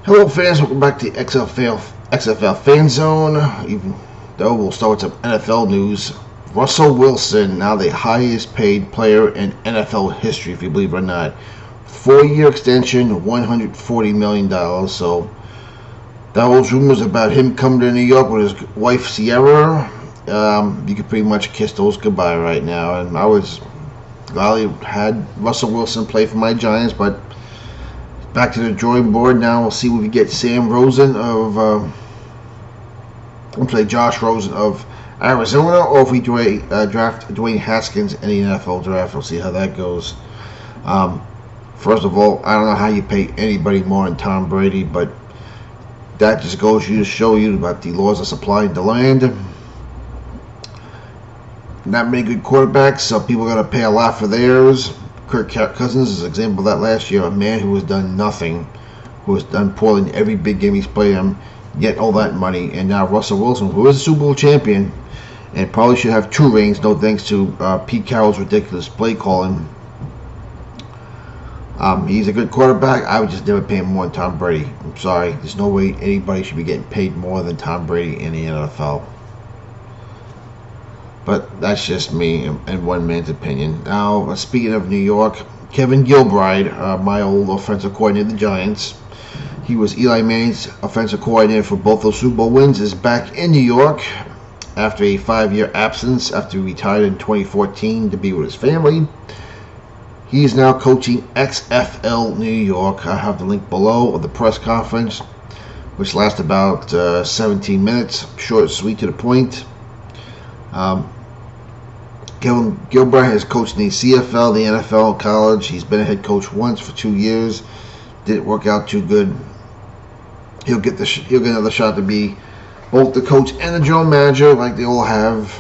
Hello fans, welcome back to XFL Fan Zone. Even though we'll start with some NFL news. Russell Wilson, now the highest paid player in NFL history, if you believe it or not. 4-year extension, $140 million. So those rumors about him coming to New York with his wife Sierra, you could pretty much kiss those goodbye right now. And I was glad I had Russell Wilson play for my Giants, but back to the drawing board now. We'll see if we get Sam Rosen of Josh Rosen of Arizona, or if we draft Dwayne Haskins in the NFL draft. We'll see how that goes. First of all, I don't know how you pay anybody more than Tom Brady, but that just goes to show you about the laws of supply and demand. Not many good quarterbacks, so people are going to pay a lot for theirs. Kirk Cousins is an example of that last year, a man who has done nothing, who has done poorly in every big game he's played in, get all that money. And now Russell Wilson, who is a Super Bowl champion, and probably should have 2 rings, no thanks to Pete Carroll's ridiculous play calling. He's a good quarterback. I would just never pay him more than Tom Brady. I'm sorry. There's no way anybody should be getting paid more than Tom Brady in the NFL. But that's just me and one man's opinion. Now, speaking of New York, Kevin Gilbride, my old offensive coordinator of the Giants, he was Eli Manning's offensive coordinator for both those Super Bowl wins, is back in New York after a 5-year absence after he retired in 2014 to be with his family. He is now coaching XFL New York. I have the link below of the press conference, which lasts about 17 minutes, short and sweet to the point. Kevin Gilbride has coached in the CFL, the NFL, college. He's been a head coach once for 2 years. Didn't work out too good. He'll get another shot to be both the coach and the general manager, like they all have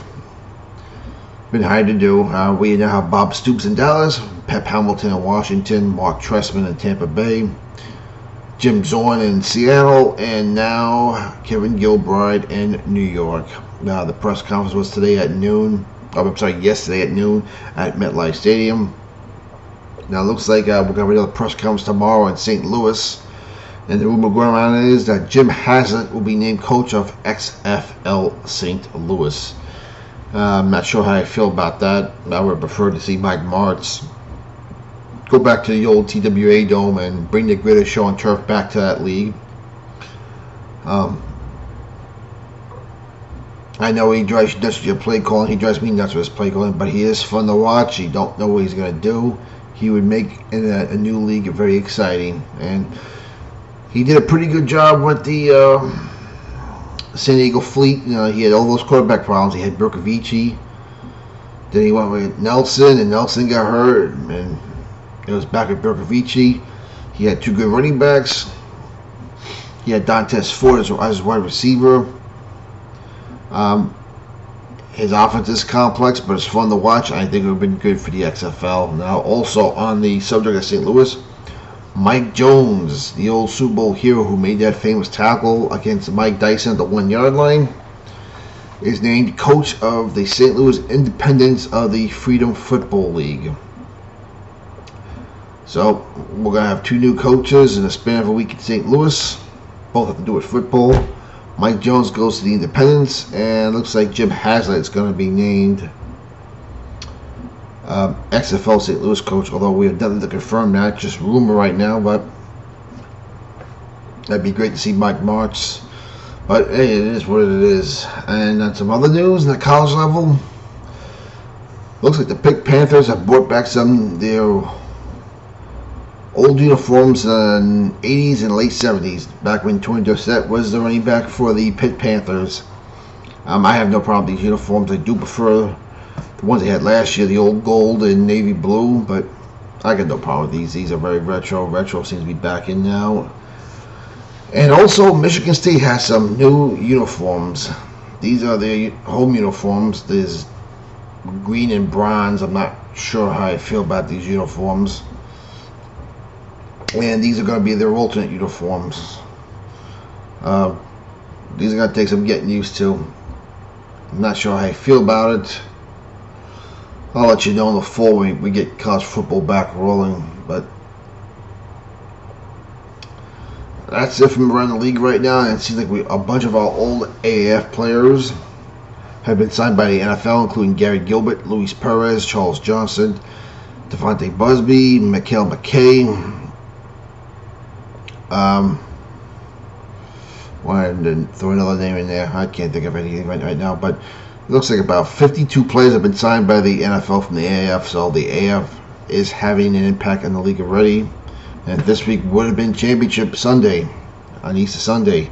been hired to do. We now have Bob Stoops in Dallas, Pep Hamilton in Washington, Mark Trestman in Tampa Bay, Jim Zorn in Seattle, and now Kevin Gilbride in New York. Now the press conference was yesterday at noon at MetLife Stadium. Now it looks like we're going to have another press conference tomorrow in St. Louis. And the rumor going around is that Jim Haslett will be named coach of XFL St. Louis. I'm not sure how I feel about that. I would prefer to see Mike Martz go back to the old TWA Dome and bring the greatest show on turf back to that league. I know he drives you nuts with your play calling. He drives me nuts with his play calling, but he is fun to watch. You don't know what he's going to do. He would make a new league very exciting. And he did a pretty good job with the San Diego Fleet. You know, he had all those quarterback problems. He had Berkovici. Then he went with Nelson, and Nelson got hurt. And it was back with Berkovici. He had 2 good running backs. He had Dantes Ford as wide receiver. His offense is complex, but it's fun to watch. I think it would have been good for the XFL. Now, also on the subject of St. Louis, Mike Jones, the old Super Bowl hero who made that famous tackle against Mike Dyson at the 1-yard line, is named coach of the St. Louis Independents of the Freedom Football League. So we're going to have 2 new coaches in the span of a week in St. Louis. Both have to do with football. Mike Jones goes to the Independents, and it looks like Jim Haslett is going to be named XFL St. Louis coach, although we have nothing to confirm that, just rumor right now, but that'd be great to see Mike Martz. But hey, it is what it is. And on some other news in the college level, looks like the Pitt Panthers have brought back some of their old uniforms in the 80s and late 70s, back when Tony Dorsett was the running back for the Pitt Panthers. I have no problem with these uniforms. I do prefer the ones they had last year, the old gold and navy blue, but I got no problem with these. These are very retro. Retro seems to be back in now. And also, Michigan State has some new uniforms. These are their home uniforms. There's green and bronze. I'm not sure how I feel about these uniforms. And these are going to be their alternate uniforms. These are going to take some getting used to. I'm not sure how I feel about it. I'll let you know in the fall when we get college football back rolling. But That's it from around the league right now. And it seems like a bunch of our old AAF players have been signed by the NFL, including Gary Gilbert, Luis Perez, Charles Johnson, Devontae Busby, Mikael McKay. Wanted to throw another name in there. I can't think of anything right now, but it looks like about 52 players have been signed by the NFL from the AAF, so the AAF is having an impact on the league already. And this week would have been Championship Sunday, on Easter Sunday.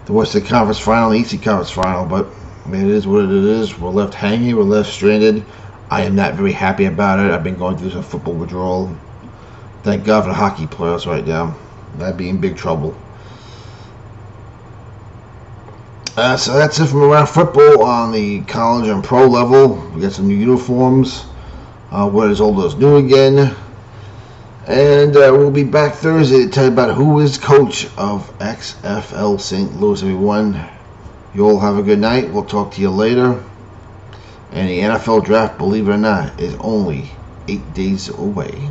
The Western Conference Final and Eastern Conference Final, but it is what it is. We're left hanging, we're left stranded. I am not very happy about it. I've been going through some football withdrawal. Thank God for the hockey players right now. I'd be in big trouble. So that's it from around football on the college and pro level. We got some new uniforms. What is old is new again. And we'll be back Thursday to tell you about who is coach of XFL St. Louis, everyone. You all have a good night. We'll talk to you later. And the NFL draft, believe it or not, is only 8 days away.